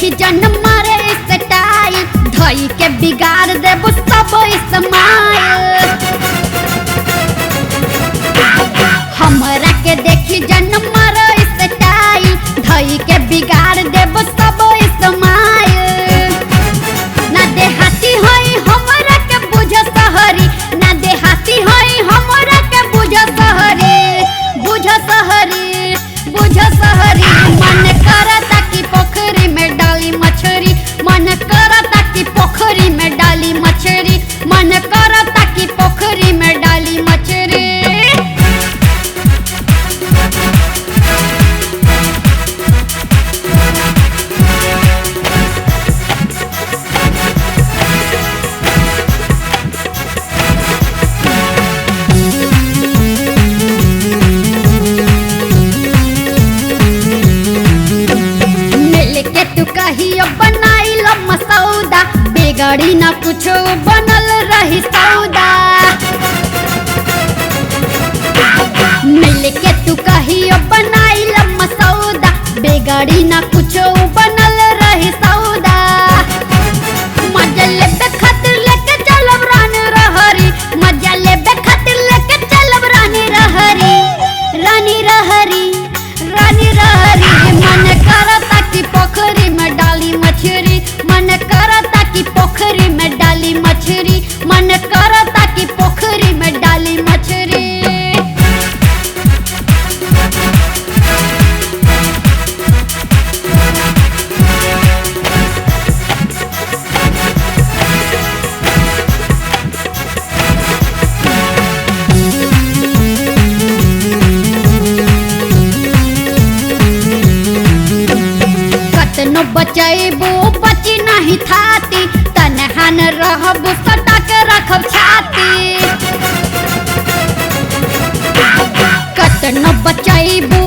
देखी जन मारे स्टाइल धई के बिगाड़ देबो सब इस्माइल। हमरा के देखी जन मारे स्टाइल धई के बिगाड़ देबो सब इस्माइल। ना देहाती होई हमरा के बुझ सहरी, ना देहाती होई हमरा के बुझ सहरी, बुझ सहरी, बुझ सहरी। मन करता कि पोखरी में डाली मछली, मन करता कि पोखरी में डाली मछली, मन करता कि पोखरी में डाली मछली। तू कहियो बनाई लो मसौदा बिगड़ी ना कुछो बनल रही सौदा। मिल के तू कहियो बनाई लो मसौदा बिगड़ी ना कुछो बनल रही सौदा। मजा लेबे खातिर लेके चलब रानी रहरी, मजा लेबे खातिर लेके चलब रानी रहरी, रानी रहरी, रानी रहरी। मन करता कि पोखरी में डाली मछली, मन करता कि पोखरी में डाली मछली, मन करता कि पोखरी में डाली मछली। कतनो बचैबो बची नहीं थाती, तनहान रहबो सटा के रखब छाती। कतनो बचैबो